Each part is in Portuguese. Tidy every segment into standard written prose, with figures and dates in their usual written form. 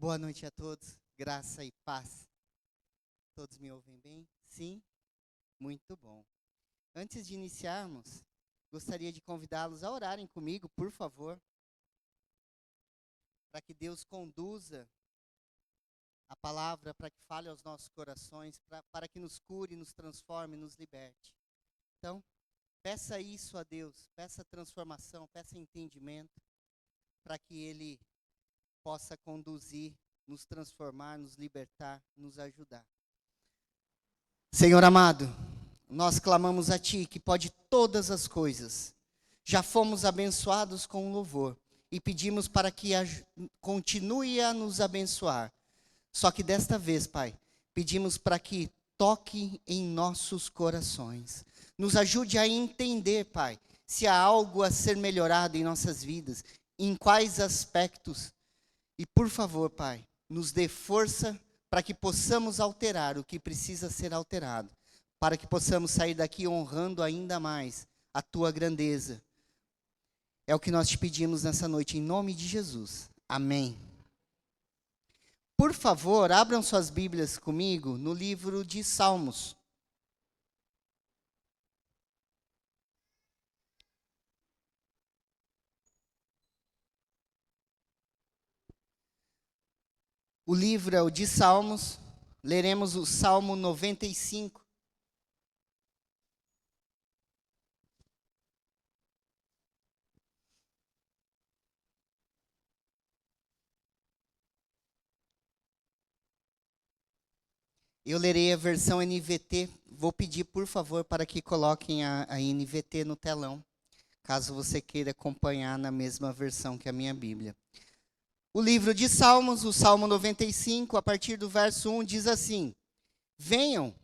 Boa noite a todos, graça e paz. Todos me ouvem bem? Sim? Muito bom. Antes de iniciarmos, gostaria de convidá-los a orarem comigo, por favor, para que Deus conduza a palavra, para que fale aos nossos corações, para que nos cure, nos transforme, nos liberte. Então, peça isso a Deus, peça transformação, peça entendimento, para que Ele possa conduzir, nos transformar, nos libertar, nos ajudar. Senhor amado, nós clamamos a Ti, que pode todas as coisas. Já fomos abençoados com louvor e pedimos para que continue a nos abençoar. Só que desta vez, Pai, pedimos para que toque em nossos corações. Nos ajude a entender, Pai, se há algo a ser melhorado em nossas vidas, em quais aspectos. E por favor, Pai, nos dê força para que possamos alterar o que precisa ser alterado, para que possamos sair daqui honrando ainda mais a Tua grandeza. É o que nós te pedimos nessa noite, em nome de Jesus. Amém. Por favor, abram suas Bíblias comigo no livro de Salmos. O livro é o de Salmos, leremos o Salmo 95. Eu lerei a versão NVT, vou pedir por favor para que coloquem a NVT no telão, caso você queira acompanhar na mesma versão que a minha Bíblia. O livro de Salmos, o Salmo 95, a partir do verso 1, diz assim: Venham,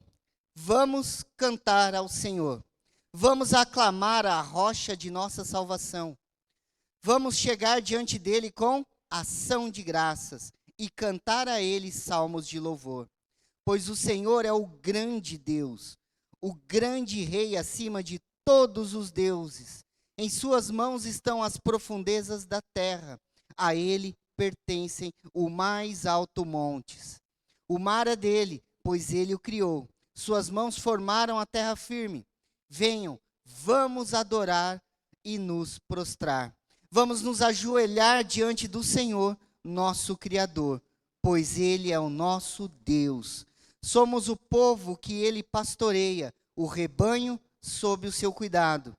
vamos cantar ao Senhor, vamos aclamar a rocha de nossa salvação, vamos chegar diante dele com ação de graças e cantar a ele salmos de louvor. Pois o Senhor é o grande Deus, o grande Rei acima de todos os deuses. Em suas mãos estão as profundezas da terra, a ele pertencem os mais altos montes. O mar é dele, pois ele o criou. Suas mãos formaram a terra firme. Venham, vamos adorar e nos prostrar. Vamos nos ajoelhar diante do Senhor, nosso Criador, pois ele é o nosso Deus. Somos o povo que ele pastoreia, o rebanho sob o seu cuidado.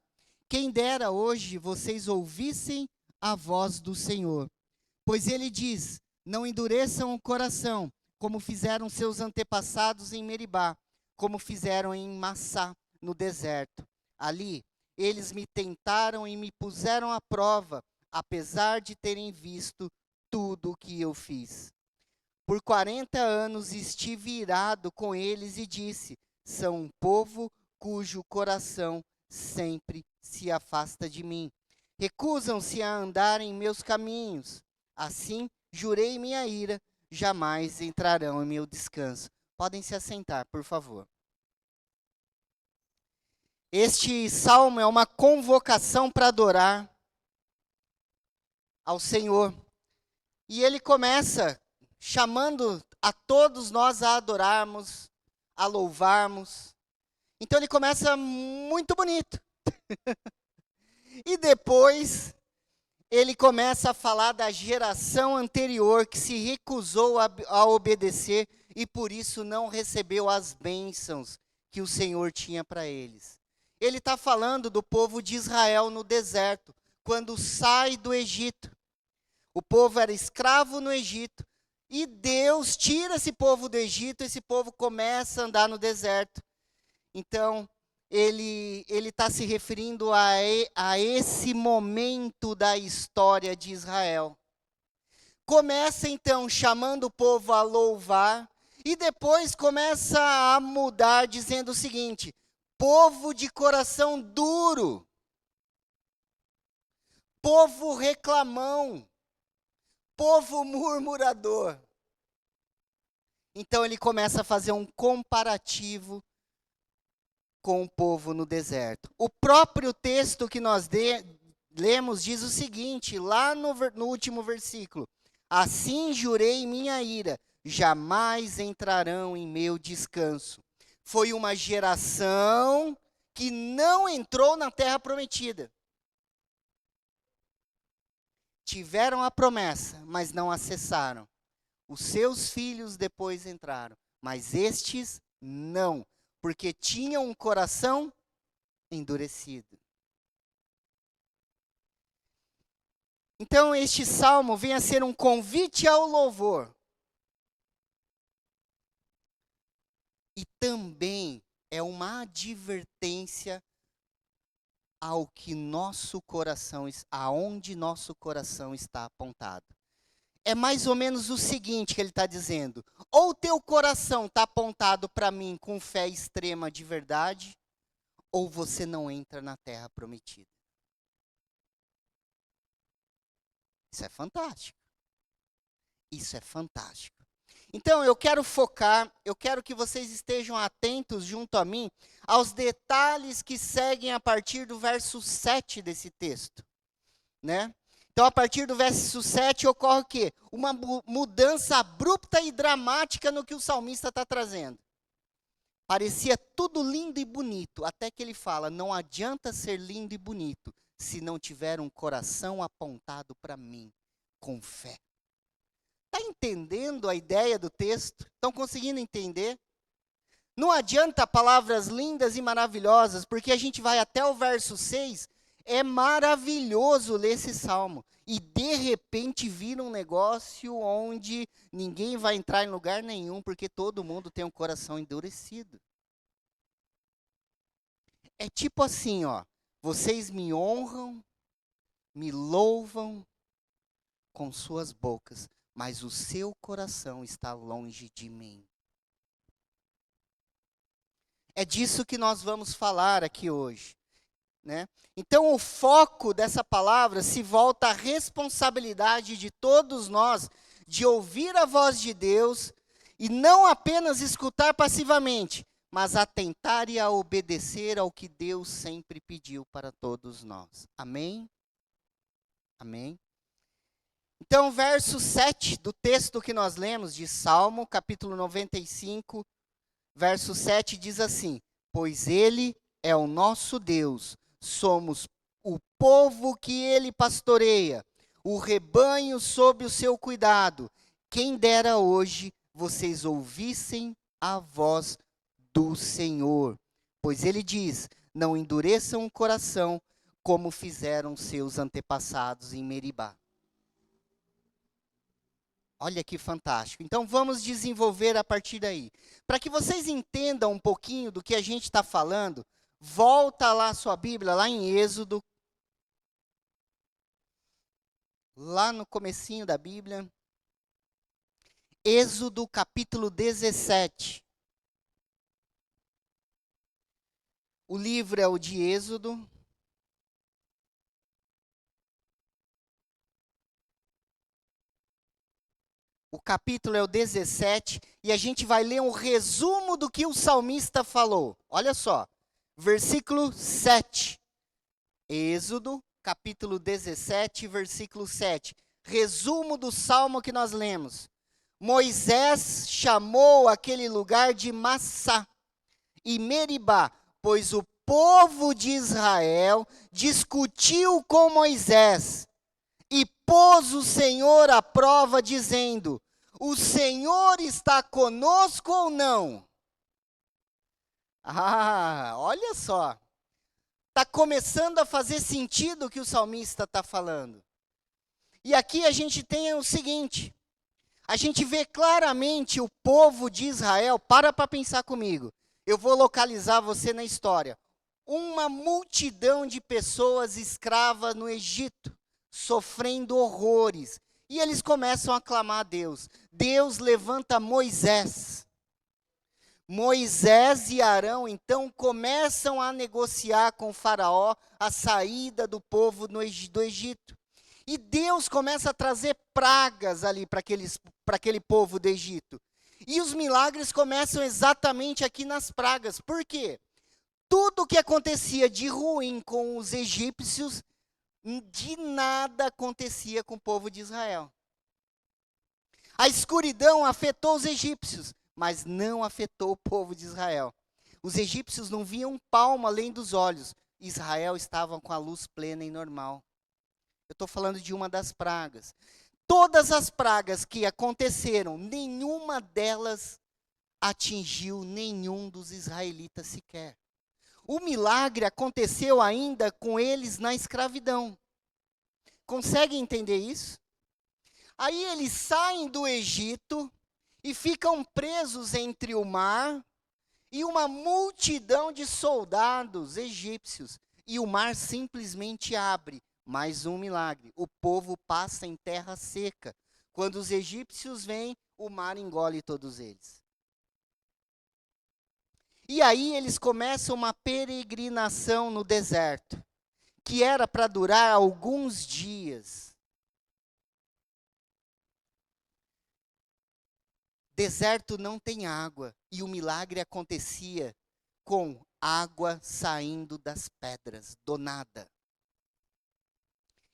Quem dera hoje vocês ouvissem a voz do Senhor. Pois ele diz: não endureçam o coração, como fizeram seus antepassados em Meribá, como fizeram em Massá, no deserto. Ali, eles me tentaram e me puseram à prova, apesar de terem visto tudo o que eu fiz. Por 40 anos estive irado com eles e disse: são um povo cujo coração sempre se afasta de mim. Recusam-se a andar em meus caminhos. Assim, jurei minha ira, jamais entrarão em meu descanso. Podem se assentar, por favor. Este salmo é uma convocação para adorar ao Senhor. E ele começa chamando a todos nós a adorarmos, a louvarmos. Então ele começa muito bonito. E depois ele começa a falar da geração anterior que se recusou a obedecer e por isso não recebeu as bênçãos que o Senhor tinha para eles. Ele está falando do povo de Israel no deserto, quando sai do Egito. O povo era escravo no Egito e Deus tira esse povo do Egito, esse povo começa a andar no deserto. Então, ele está se referindo a esse momento da história de Israel. Começa então chamando o povo a louvar e depois começa a mudar dizendo o seguinte: povo de coração duro, povo reclamão, povo murmurador. Então ele começa a fazer um comparativo com o povo no deserto. O próprio texto que nós lemos diz o seguinte, lá no último versículo: Assim jurei em minha ira, jamais entrarão em meu descanso. Foi uma geração que não entrou na terra prometida. Tiveram a promessa, mas não acessaram. Os seus filhos depois entraram, mas estes não, porque tinham um coração endurecido. Então, este salmo vem a ser um convite ao louvor. E também é uma advertência ao que nosso coração, aonde nosso coração está apontado. É mais ou menos o seguinte que ele está dizendo: ou teu coração está apontado para mim com fé extrema de verdade, ou você não entra na terra prometida. Isso é fantástico. Isso é fantástico. Então, eu quero focar, eu quero que vocês estejam atentos junto a mim aos detalhes que seguem a partir do verso 7 desse texto, né? Então, a partir do verso 7 ocorre o quê? Uma mudança abrupta e dramática no que o salmista está trazendo. Parecia tudo lindo e bonito, até que ele fala: não adianta ser lindo e bonito se não tiver um coração apontado para mim, com fé. Está entendendo a ideia do texto? Estão conseguindo entender? Não adianta palavras lindas e maravilhosas, porque a gente vai até o verso 6, é maravilhoso ler esse salmo. E de repente vira um negócio onde ninguém vai entrar em lugar nenhum, porque todo mundo tem um coração endurecido. É tipo assim, ó, vocês me honram, me louvam com suas bocas, mas o seu coração está longe de mim. É disso que nós vamos falar aqui hoje, né? Então, o foco dessa palavra se volta à responsabilidade de todos nós de ouvir a voz de Deus e não apenas escutar passivamente, mas atentar e a obedecer ao que Deus sempre pediu para todos nós. Amém? Amém? Então, verso 7 do texto que nós lemos, de Salmo, capítulo 95, verso 7, diz assim: pois Ele é o nosso Deus, somos o povo que Ele pastoreia, o rebanho sob o seu cuidado. Quem dera hoje vocês ouvissem a voz do Senhor. Pois Ele diz: não endureçam o coração, como fizeram seus antepassados em Meribá. Olha que fantástico. Então vamos desenvolver a partir daí. Para que vocês entendam um pouquinho do que a gente está falando, volta lá a sua Bíblia, lá em Êxodo. Lá no comecinho da Bíblia. Êxodo capítulo 17. O livro é o de Êxodo. O capítulo é o 17 e a gente vai ler um resumo do que o salmista falou. Olha só, versículo 7. Êxodo, capítulo 17, versículo 7. Resumo do salmo que nós lemos. Moisés chamou aquele lugar de Massá e Meribá, pois o povo de Israel discutiu com Moisés. E pôs o Senhor à prova, dizendo: o Senhor está conosco ou não? Ah, olha só. Está começando a fazer sentido o que o salmista está falando. E aqui a gente tem o seguinte: a gente vê claramente o povo de Israel. Para pensar comigo. Eu vou localizar você na história. Uma multidão de pessoas escravas no Egito, sofrendo horrores. E eles começam a clamar a Deus. Deus levanta Moisés. Moisés e Arão, então, começam a negociar com Faraó a saída do povo do Egito. E Deus começa a trazer pragas ali para aquele povo do Egito. E os milagres começam exatamente aqui nas pragas. Por quê? Tudo o que acontecia de ruim com os egípcios, de nada acontecia com o povo de Israel. A escuridão afetou os egípcios, mas não afetou o povo de Israel. Os egípcios não viam um palmo além dos olhos. Israel estava com a luz plena e normal. Eu estou falando de uma das pragas. Todas as pragas que aconteceram, nenhuma delas atingiu nenhum dos israelitas sequer. O milagre aconteceu ainda com eles na escravidão. Consegue entender isso? Aí eles saem do Egito e ficam presos entre o mar e uma multidão de soldados egípcios. E o mar simplesmente abre. Mais um milagre. O povo passa em terra seca. Quando os egípcios vêm, o mar engole todos eles. E aí eles começam uma peregrinação no deserto, que era para durar alguns dias. Deserto não tem água, e o milagre acontecia com água saindo das pedras, do nada.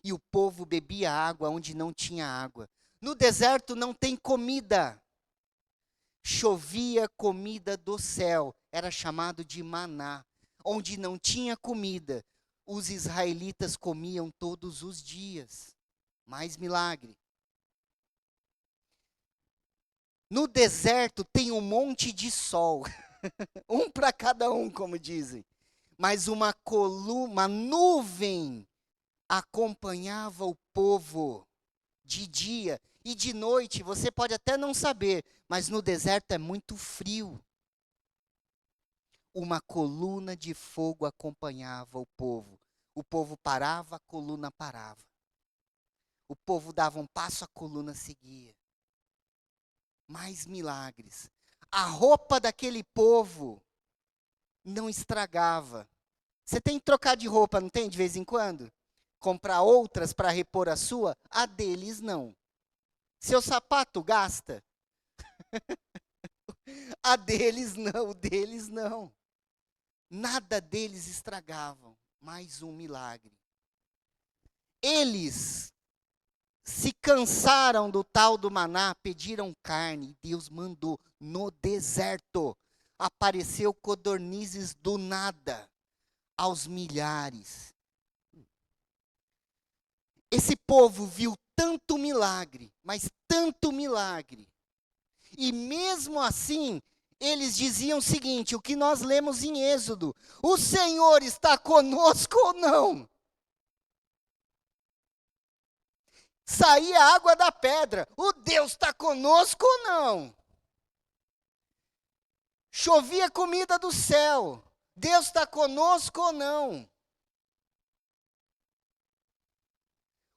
E o povo bebia água onde não tinha água. No deserto não tem comida. Chovia comida do céu, era chamado de maná. Onde não tinha comida, os israelitas comiam todos os dias. Mais milagre. No deserto tem um monte de sol, um para cada um, como dizem. Mas uma nuvem acompanhava o povo de dia e de noite. Você pode até não saber, mas no deserto é muito frio. Uma coluna de fogo acompanhava o povo. O povo parava, a coluna parava. O povo dava um passo, a coluna seguia. Mais milagres. A roupa daquele povo não estragava. Você tem que trocar de roupa, não tem, de vez em quando? Comprar outras para repor a sua? A deles não. Seu sapato gasta? A deles não, o deles não. Nada deles estragavam. Mais um milagre. Eles se cansaram do tal do maná, pediram carne. Deus mandou no deserto. Apareceu codornizes do nada, aos milhares. Esse povo viu tanto milagre, mas tanto milagre. E mesmo assim, eles diziam o seguinte, o que nós lemos em Êxodo: o Senhor está conosco ou não? Saía água da pedra, o Deus está conosco ou não? Chovia comida do céu, Deus está conosco ou não?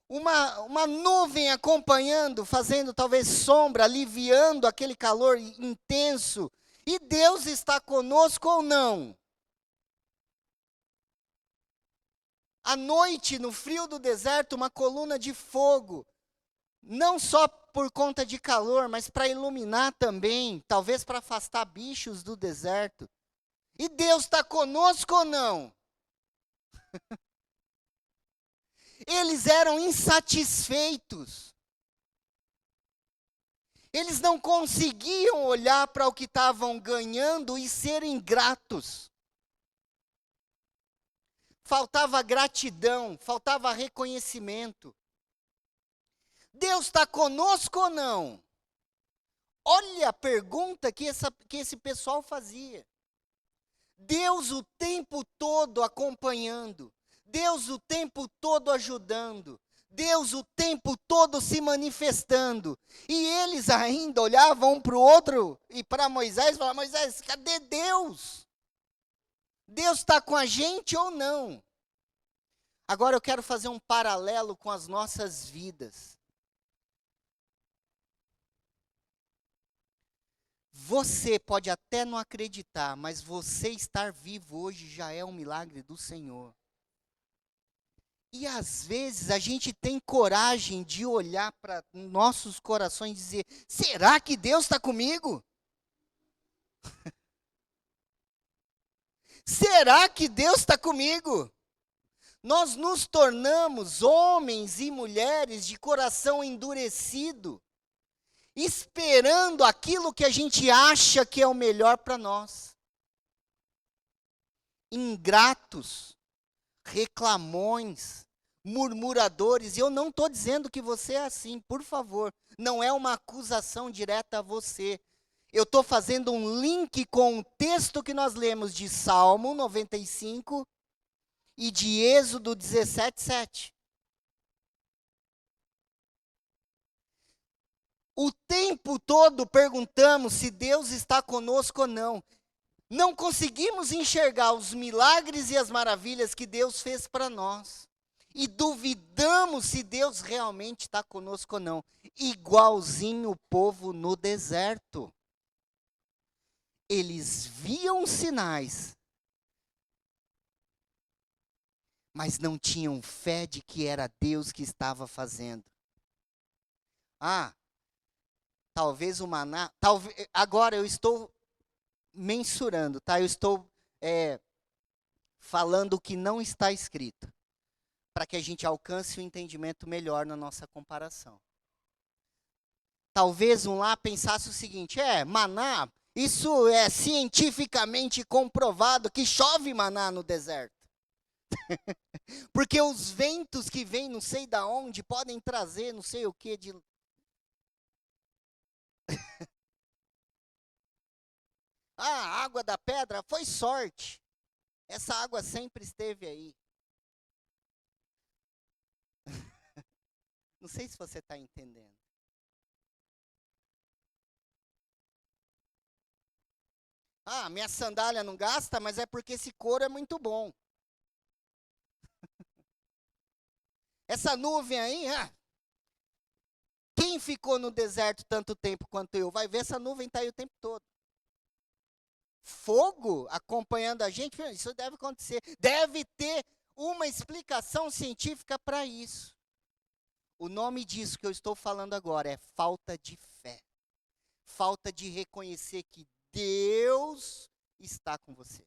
Uma nuvem acompanhando, fazendo talvez sombra, aliviando aquele calor intenso. E Deus está conosco ou não? À noite, no frio do deserto, uma coluna de fogo. Não só por conta de calor, mas para iluminar também. Talvez para afastar bichos do deserto. E Deus está conosco ou não? Eles eram insatisfeitos. Eles não conseguiam olhar para o que estavam ganhando e serem gratos. Faltava gratidão, faltava reconhecimento. Deus está conosco ou não? Olha a pergunta que esse pessoal fazia. Deus o tempo todo acompanhando. Deus o tempo todo ajudando. Deus o tempo todo se manifestando. E eles ainda olhavam um para o outro e para Moisés e falavam: Moisés, cadê Deus? Deus está com a gente ou não? Agora eu quero fazer um paralelo com as nossas vidas. Você pode até não acreditar, mas você estar vivo hoje já é um milagre do Senhor. E às vezes a gente tem coragem de olhar para nossos corações e dizer: será que Deus está comigo? Será que Deus está comigo? Nós nos tornamos homens e mulheres de coração endurecido. esperando aquilo que a gente acha que é o melhor para nós. Ingratos, reclamões, murmuradores. E eu não estou dizendo que você é assim, por favor. Não é uma acusação direta a você. Eu estou fazendo um link com o texto que nós lemos de Salmo 95 e de Êxodo 17:7. O tempo todo perguntamos se Deus está conosco ou não. Não conseguimos enxergar os milagres e as maravilhas que Deus fez para nós. E duvidamos se Deus realmente está conosco ou não. Igualzinho o povo no deserto. Eles viam sinais, mas não tinham fé de que era Deus que estava fazendo. Talvez o maná. Agora eu estou mensurando, tá? Eu estou falando o que não está escrito, para que a gente alcance um entendimento melhor na nossa comparação. Talvez um lá pensasse o seguinte: maná, isso é cientificamente comprovado que chove maná no deserto. Porque os ventos que vêm não sei da onde podem trazer não sei o que de... A água da pedra foi sorte. Essa água sempre esteve aí. Não sei se você está entendendo. Minha sandália não gasta, mas é porque esse couro é muito bom. Essa nuvem aí, quem ficou no deserto tanto tempo quanto eu, vai ver essa nuvem está aí o tempo todo. Fogo acompanhando a gente, isso deve acontecer. Deve ter uma explicação científica para isso. O nome disso que eu estou falando agora é falta de fé. Falta de reconhecer que Deus está com você.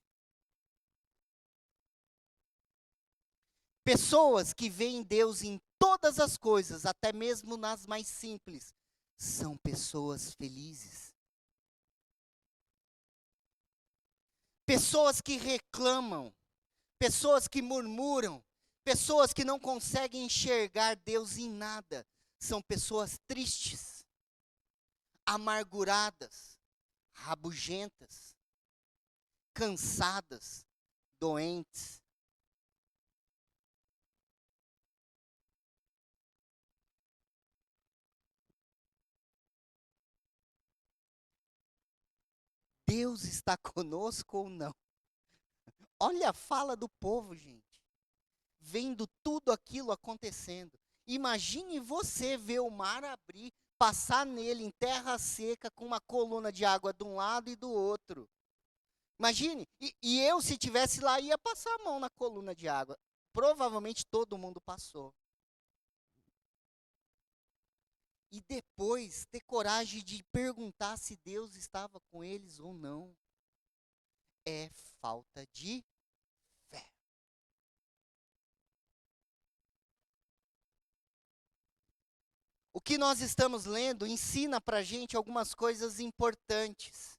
Pessoas que veem Deus em todas as coisas, até mesmo nas mais simples, são pessoas felizes. Pessoas que reclamam, pessoas que murmuram, pessoas que não conseguem enxergar Deus em nada, são pessoas tristes, amarguradas, rabugentas, cansadas, doentes. Deus está conosco ou não? Olha a fala do povo, gente. Vendo tudo aquilo acontecendo. Imagine você ver o mar abrir, passar nele em terra seca, com uma coluna de água de um lado e do outro. Imagine, e eu, se tivesse lá, ia passar a mão na coluna de água. Provavelmente todo mundo passou. E depois ter coragem de perguntar se Deus estava com eles ou não. É falta de fé. O que nós estamos lendo ensina para a gente algumas coisas importantes.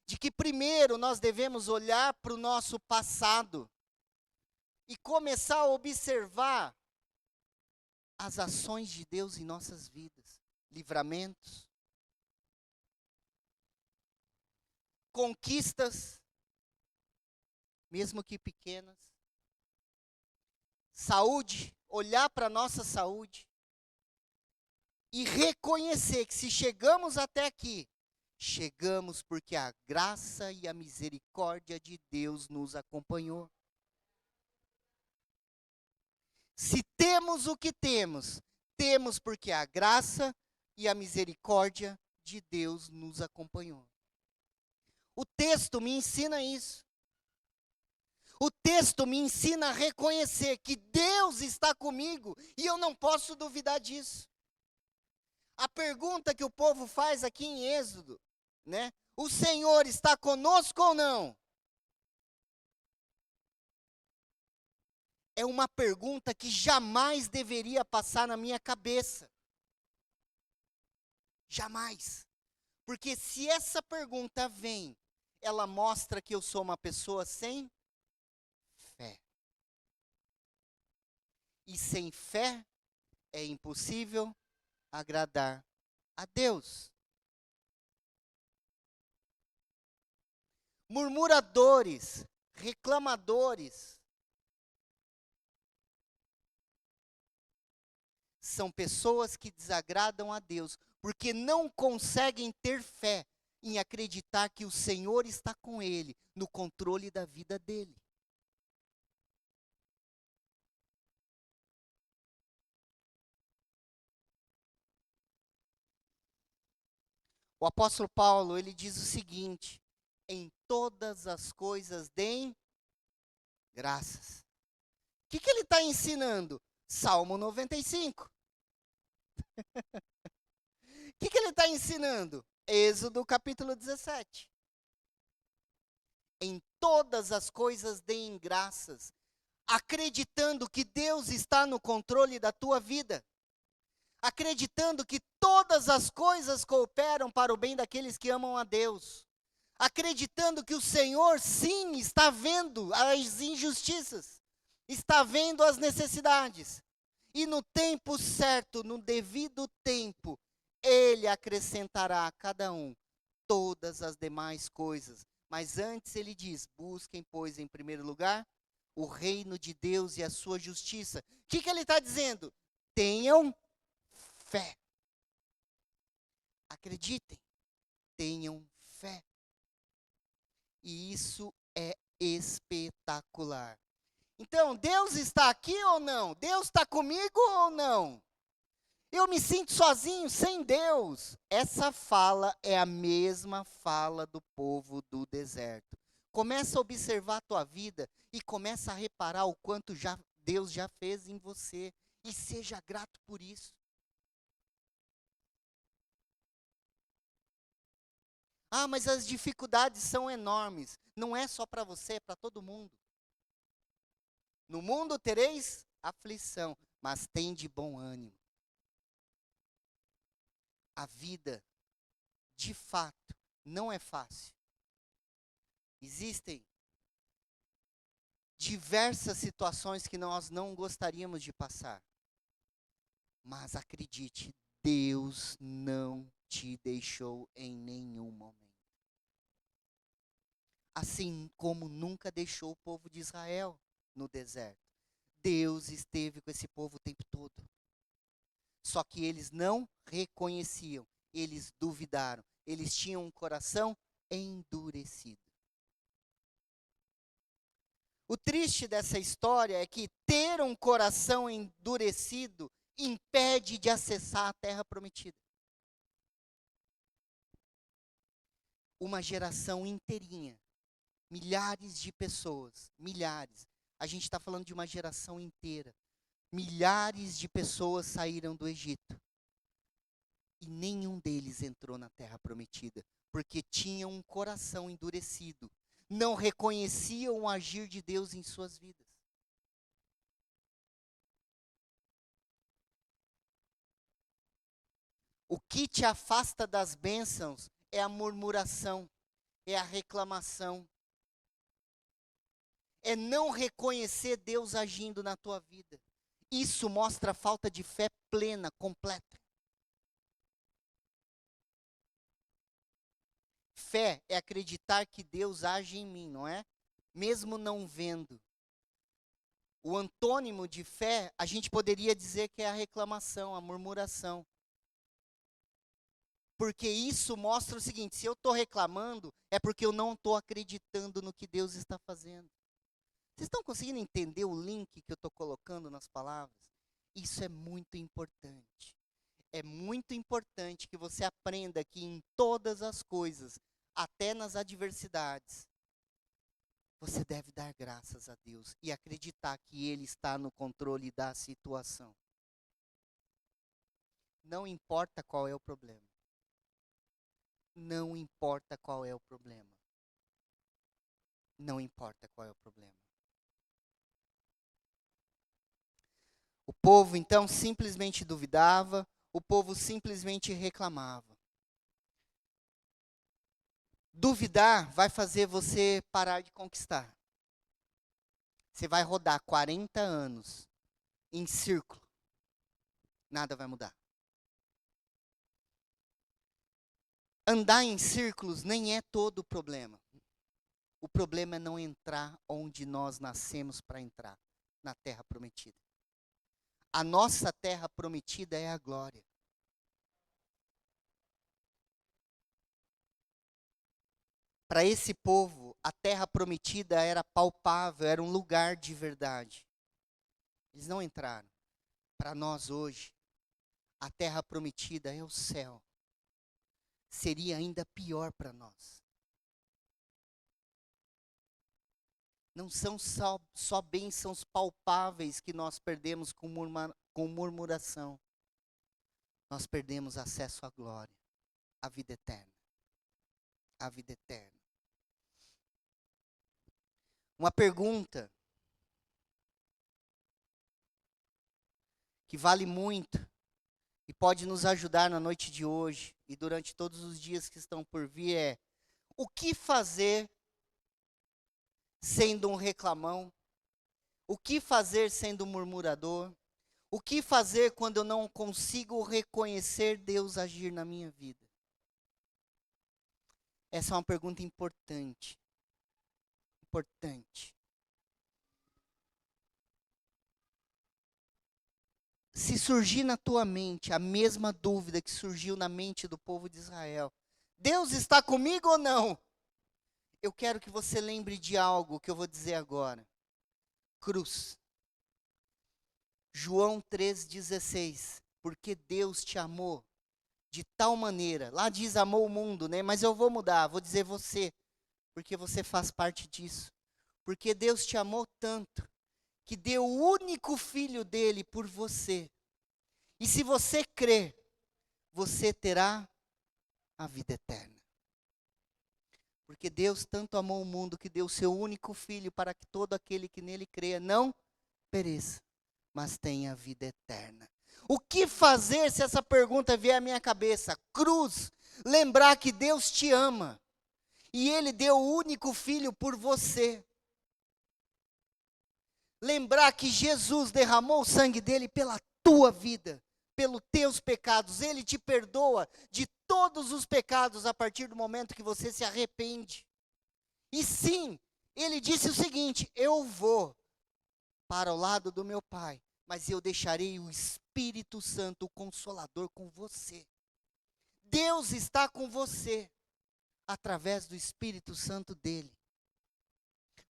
De que primeiro nós devemos olhar para o nosso passado e começar a observar as ações de Deus em nossas vidas. Livramentos, conquistas, mesmo que pequenas. Saúde, olhar para a nossa saúde e reconhecer que se chegamos até aqui, chegamos porque a graça e a misericórdia de Deus nos acompanhou. Se temos o que temos, temos porque a graça e a misericórdia de Deus nos acompanhou. O texto me ensina isso. O texto me ensina a reconhecer que Deus está comigo e eu não posso duvidar disso. A pergunta que o povo faz aqui em Êxodo, né? O Senhor está conosco ou não? É uma pergunta que jamais deveria passar na minha cabeça. Jamais. Porque se essa pergunta vem, ela mostra que eu sou uma pessoa sem fé. E sem fé é impossível agradar a Deus. Murmuradores, reclamadores, são pessoas que desagradam a Deus, porque não conseguem ter fé em acreditar que o Senhor está com ele, no controle da vida dele. O apóstolo Paulo, ele diz o seguinte: em todas as coisas deem graças. O que ele está ensinando? Salmo 95. O que ele está ensinando? Êxodo capítulo 17. Em todas as coisas deem graças, acreditando que Deus está no controle da tua vida. Acreditando que todas as coisas cooperam para o bem daqueles que amam a Deus. Acreditando que o Senhor, sim, está vendo as injustiças, está vendo as necessidades. E no tempo certo, no devido tempo, Ele acrescentará a cada um todas as demais coisas. Mas antes ele diz: busquem, pois, em primeiro lugar, o reino de Deus e a sua justiça. O que ele está dizendo? Tenham fé. Acreditem, tenham fé. E isso é espetacular. Então, Deus está aqui ou não? Deus está comigo ou não? Eu me sinto sozinho, sem Deus. Essa fala é a mesma fala do povo do deserto. Começa a observar a tua vida e começa a reparar o quanto Deus já fez em você. E seja grato por isso. Ah, mas as dificuldades são enormes. Não é só para você, é para todo mundo. No mundo tereis aflição, mas tem de bom ânimo. A vida, de fato, não é fácil. Existem diversas situações que nós não gostaríamos de passar. Mas acredite, Deus não te deixou em nenhum momento. Assim como nunca deixou o povo de Israel no deserto. Deus esteve com esse povo o tempo todo. Só que eles não reconheciam, eles duvidaram, eles tinham um coração endurecido. O triste dessa história é que ter um coração endurecido impede de acessar a terra prometida. Uma geração inteirinha, milhares de pessoas, milhares. A gente está falando de uma geração inteira. Milhares de pessoas saíram do Egito. E nenhum deles entrou na terra prometida, porque tinham um coração endurecido. Não reconheciam o agir de Deus em suas vidas. O que te afasta das bênçãos é a murmuração, é a reclamação. É não reconhecer Deus agindo na tua vida. Isso mostra a falta de fé plena, completa. Fé é acreditar que Deus age em mim, não é? Mesmo não vendo. O antônimo de fé, a gente poderia dizer que é a reclamação, a murmuração. Porque isso mostra o seguinte: se eu estou reclamando, é porque eu não estou acreditando no que Deus está fazendo. Vocês estão conseguindo entender o link que eu estou colocando nas palavras? Isso é muito importante. É muito importante que você aprenda que em todas as coisas, até nas adversidades, você deve dar graças a Deus e acreditar que Ele está no controle da situação. Não importa qual é o problema. Não importa qual é o problema. Não importa qual é o problema. O povo então simplesmente duvidava, o povo simplesmente reclamava. Duvidar vai fazer você parar de conquistar. Você vai rodar 40 anos em círculo. Nada vai mudar. Andar em círculos nem é todo o problema. O problema é não entrar onde nós nascemos para entrar, na terra prometida. A nossa terra prometida é a glória. Para esse povo, a terra prometida era palpável, era um lugar de verdade. Eles não entraram. Para nós hoje, a terra prometida é o céu. Seria ainda pior para nós. Não são só bênçãos palpáveis que nós perdemos com murmuração. Nós perdemos acesso à glória, à vida eterna. A vida eterna. Uma pergunta que vale muito e pode nos ajudar na noite de hoje e durante todos os dias que estão por vir é: o que fazer sendo um reclamão? O que fazer sendo um murmurador? O que fazer quando eu não consigo reconhecer Deus agir na minha vida? Essa é uma pergunta importante. Importante. Se surgir na tua mente a mesma dúvida que surgiu na mente do povo de Israel, Deus está comigo ou não? Eu quero que você lembre de algo que eu vou dizer agora. Cruz. João 3,16. Porque Deus te amou de tal maneira. Lá diz amou o mundo, né? Mas eu vou mudar, vou dizer você. Porque você faz parte disso. Porque Deus te amou tanto que deu o único filho dele por você. E se você crer, você terá a vida eterna. Porque Deus tanto amou o mundo que deu o seu único filho para que todo aquele que nele creia não pereça, mas tenha a vida eterna. O que fazer se essa pergunta vier à minha cabeça? Cruz, lembrar que Deus te ama e Ele deu o único filho por você. Lembrar que Jesus derramou o sangue dele pela tua vida, pelos teus pecados. Ele te perdoa de todos os pecados a partir do momento que você se arrepende. E sim, ele disse o seguinte: eu vou para o lado do meu Pai, mas eu deixarei o Espírito Santo, o Consolador, com você. Deus está com você através do Espírito Santo dele.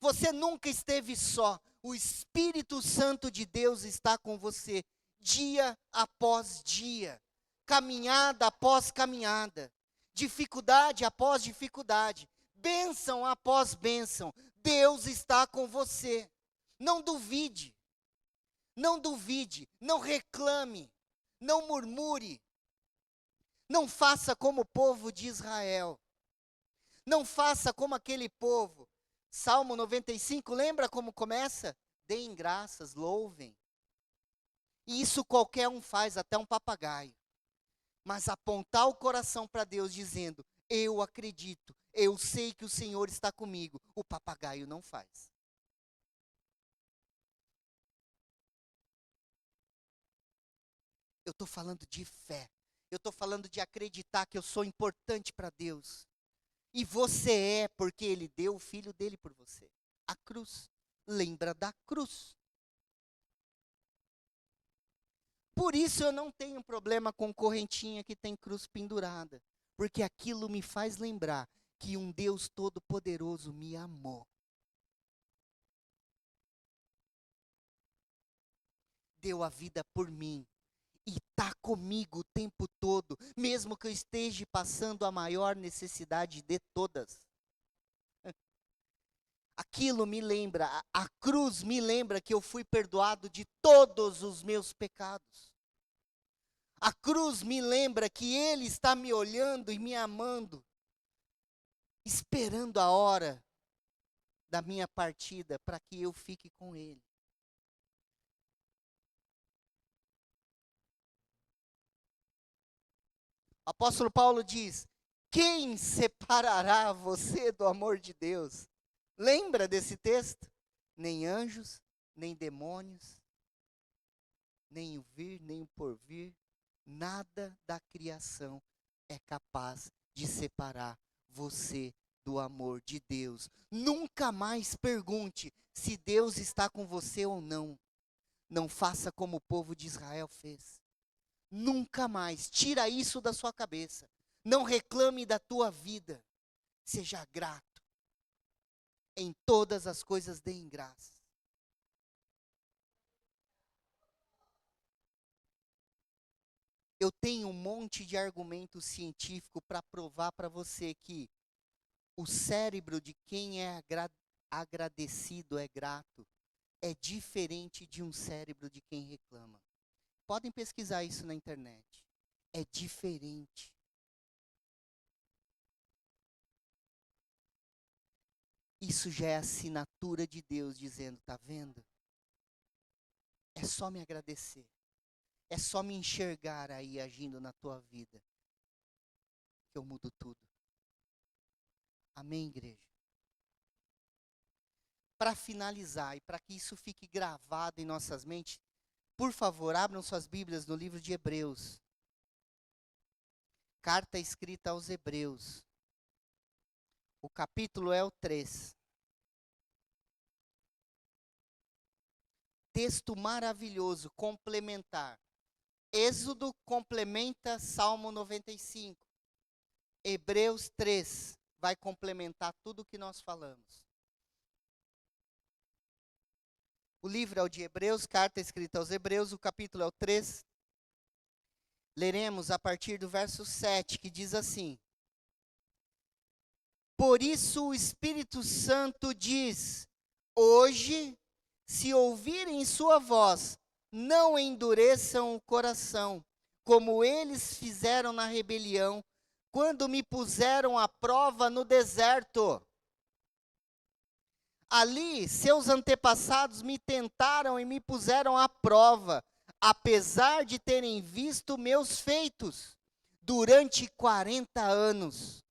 Você nunca esteve só. O Espírito Santo de Deus está com você, dia após dia, caminhada após caminhada, dificuldade após dificuldade, bênção após bênção. Deus está com você. Não duvide, não duvide, não reclame, não murmure, não faça como o povo de Israel, não faça como aquele povo. Salmo 95, lembra como começa? Deem graças, louvem. E isso qualquer um faz, até um papagaio. Mas apontar o coração para Deus dizendo, eu acredito, eu sei que o Senhor está comigo, o papagaio não faz. Eu estou falando de fé. Eu estou falando de acreditar que eu sou importante para Deus. E você é porque Ele deu o Filho dele por você. A cruz. Lembra da cruz. Por isso eu não tenho problema com correntinha que tem cruz pendurada. Porque aquilo me faz lembrar que um Deus todo-poderoso me amou. Deu a vida por mim. E está comigo o tempo todo, mesmo que eu esteja passando a maior necessidade de todas. Aquilo me lembra, a cruz me lembra que eu fui perdoado de todos os meus pecados. A cruz me lembra que Ele está me olhando e me amando, esperando a hora da minha partida para que eu fique com Ele. O apóstolo Paulo diz: Quem separará você do amor de Deus? Lembra desse texto? Nem anjos, nem demônios, nem o vir, nem o porvir, nada da criação é capaz de separar você do amor de Deus. Nunca mais pergunte se Deus está com você ou não. Não faça como o povo de Israel fez. Nunca mais. Tira isso da sua cabeça. Não reclame da tua vida. Seja grato. Em todas as coisas deem graça. Eu tenho um monte de argumento científico para provar para você que o cérebro de quem é agradecido, é grato, é diferente de um cérebro de quem reclama. Podem pesquisar isso na internet. É diferente. Isso já é a assinatura de Deus dizendo, tá vendo? É só me agradecer. É só me enxergar aí agindo na tua vida. Que eu mudo tudo. Amém, igreja? Para finalizar e para que isso fique gravado em nossas mentes, por favor, abram suas Bíblias no livro de Hebreus. Carta escrita aos Hebreus. O capítulo é o 3. Texto maravilhoso, complementar. Êxodo complementa Salmo 95. Hebreus 3 vai complementar tudo o que nós falamos. O livro é o de Hebreus, carta escrita aos Hebreus, o capítulo é o 3. Leremos a partir do verso 7, que diz assim: Por isso o Espírito Santo diz: hoje, se ouvirem sua voz, não endureçam o coração, como eles fizeram na rebelião, quando me puseram à prova no deserto. Ali, seus antepassados me tentaram e me puseram à prova, apesar de terem visto meus feitos durante 40 anos.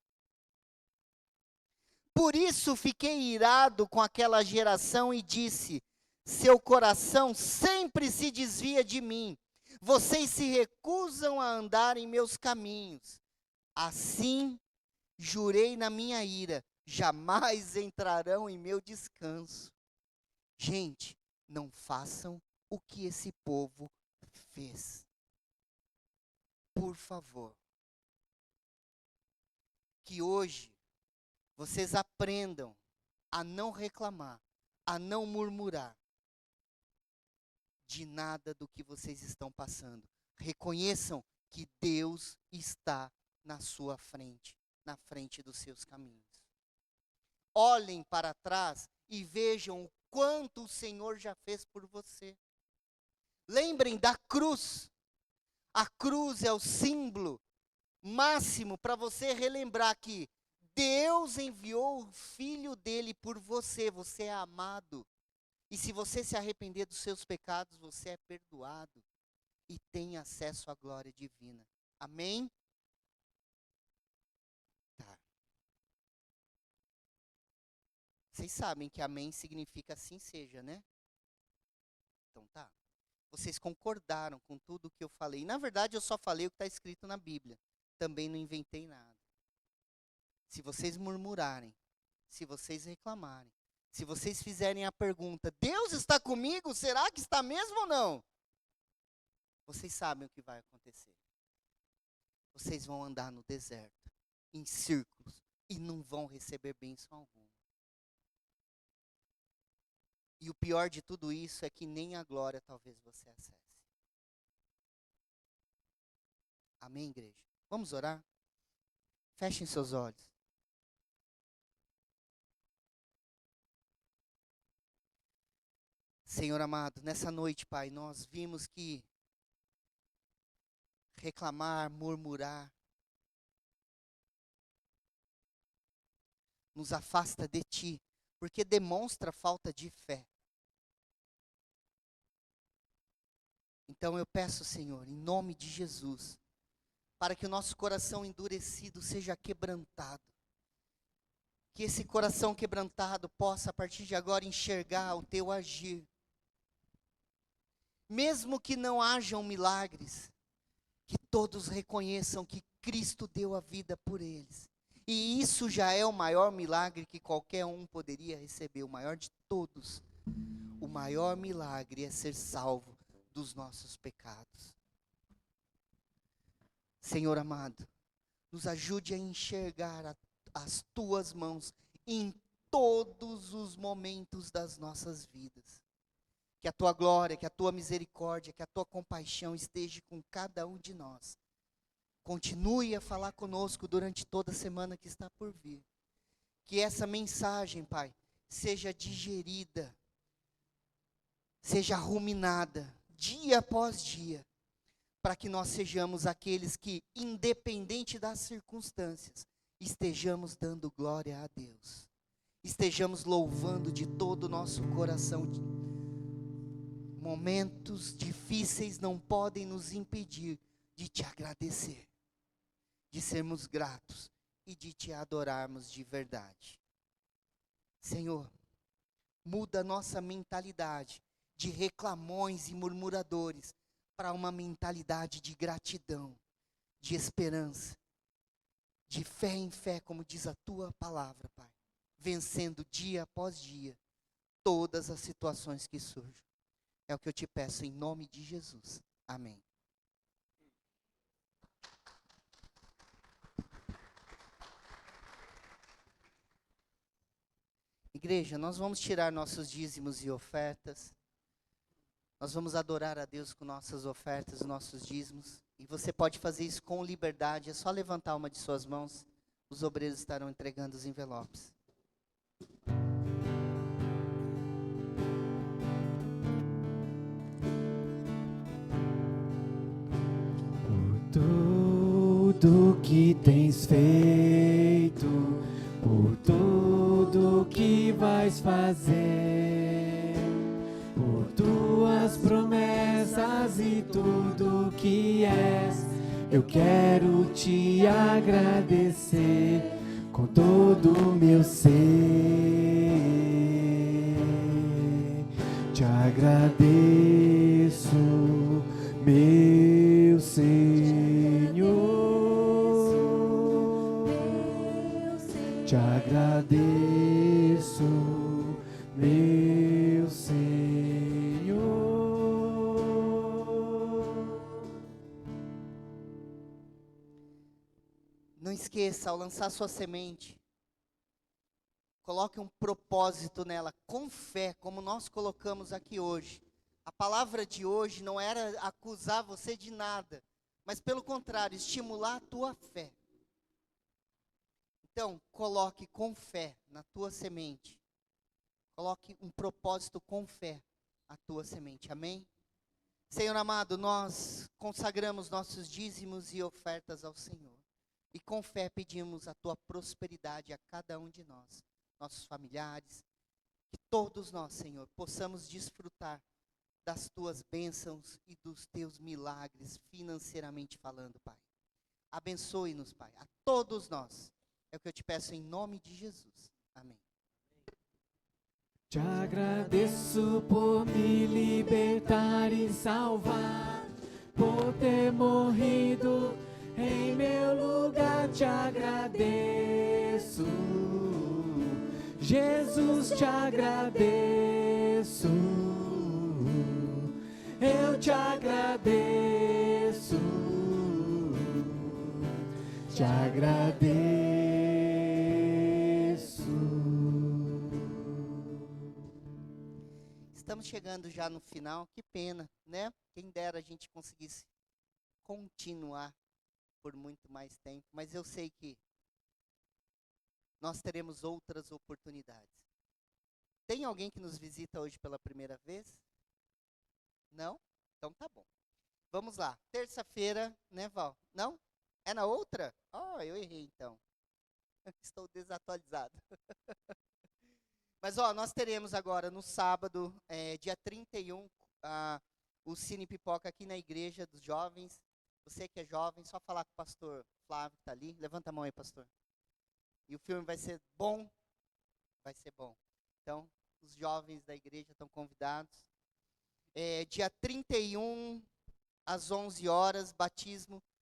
Por isso fiquei irado com aquela geração e disse: seu coração sempre se desvia de mim, vocês se recusam a andar em meus caminhos. Assim, jurei na minha ira, jamais entrarão em meu descanso. Gente, não façam o que esse povo fez. Por favor. Que hoje vocês aprendam a não reclamar, a não murmurar de nada do que vocês estão passando. Reconheçam que Deus está na sua frente, na frente dos seus caminhos. Olhem para trás e vejam o quanto o Senhor já fez por você. Lembrem da cruz. A cruz é o símbolo máximo para você relembrar que Deus enviou o Filho dele por você. Você é amado. E se você se arrepender dos seus pecados, você é perdoado e tem acesso à glória divina. Amém? Tá. Vocês sabem que amém significa assim seja, né? Então tá. Vocês concordaram com tudo o que eu falei. Na verdade, eu só falei o que está escrito na Bíblia. Também não inventei nada. Se vocês murmurarem, se vocês reclamarem, se vocês fizerem a pergunta, Deus está comigo? Será que está mesmo ou não? Vocês sabem o que vai acontecer. Vocês vão andar no deserto, em círculos, e não vão receber bênção alguma. E o pior de tudo isso é que nem a glória talvez você acesse. Amém, igreja? Vamos orar? Fechem seus olhos. Senhor amado, nessa noite, Pai, nós vimos que reclamar, murmurar, nos afasta de Ti, porque demonstra falta de fé. Então eu peço, Senhor, em nome de Jesus, para que o nosso coração endurecido seja quebrantado. Que esse coração quebrantado possa, a partir de agora, enxergar o teu agir. Mesmo que não hajam milagres, que todos reconheçam que Cristo deu a vida por eles. E isso já é o maior milagre que qualquer um poderia receber, o maior de todos. O maior milagre é ser salvo dos nossos pecados. Senhor amado, nos ajude a enxergar as tuas mãos em todos os momentos das nossas vidas. Que a tua glória, que a tua misericórdia, que a tua compaixão esteja com cada um de nós. Continue a falar conosco durante toda a semana que está por vir. Que essa mensagem, Pai, seja digerida, seja ruminada, dia após dia, para que nós sejamos aqueles que, independente das circunstâncias, estejamos dando glória a Deus. Estejamos louvando de todo o nosso coração. Momentos difíceis não podem nos impedir de te agradecer, de sermos gratos e de te adorarmos de verdade. Senhor, muda a nossa mentalidade de reclamões e murmuradores para uma mentalidade de gratidão, de esperança, de fé em fé, como diz a tua palavra, Pai, vencendo dia após dia todas as situações que surgem. É o que eu te peço em nome de Jesus. Amém. Igreja, nós vamos tirar nossos dízimos e ofertas. Nós vamos adorar a Deus com nossas ofertas, nossos dízimos. E você pode fazer isso com liberdade. É só levantar uma de suas mãos. Os obreiros estarão entregando os envelopes. Tudo que tens feito, por tudo que vais fazer, por tuas promessas e tudo que és, eu quero te agradecer com todo o meu ser. Te agradeço, meu Senhor, te agradeço, meu Senhor. Não esqueça, ao lançar sua semente, coloque um propósito nela, com fé, como nós colocamos aqui hoje. A palavra de hoje não era acusar você de nada, mas pelo contrário, estimular a tua fé. Então, coloque com fé na tua semente. Coloque um propósito com fé a tua semente. Amém? Senhor amado, nós consagramos nossos dízimos e ofertas ao Senhor. E com fé pedimos a tua prosperidade a cada um de nós, nossos familiares, que todos nós, Senhor, possamos desfrutar das tuas bênçãos e dos teus milagres, financeiramente falando, Pai. Abençoe-nos, Pai, a todos nós. É o que eu te peço em nome de Jesus. Amém. Te agradeço por me libertar e salvar, por ter morrido em meu lugar. Te agradeço, Jesus, te agradeço. Eu te agradeço, te agradeço. Estamos chegando já no final, que pena, né? Quem dera a gente conseguisse continuar por muito mais tempo, mas eu sei que nós teremos outras oportunidades. Tem alguém que nos visita hoje pela primeira vez? Não? Então tá bom. Vamos lá. Terça-feira, né, Val? Não? É na outra? Oh, eu errei então. Estou desatualizado. Mas, ó, nós teremos agora no sábado, dia 31, o Cine Pipoca aqui na Igreja dos Jovens. Você que é jovem, só falar com o pastor Flávio que está ali. Levanta a mão aí, pastor. E o filme vai ser bom? Vai ser bom. Então, os jovens da igreja estão convidados. Dia 31, às 11 horas, batismo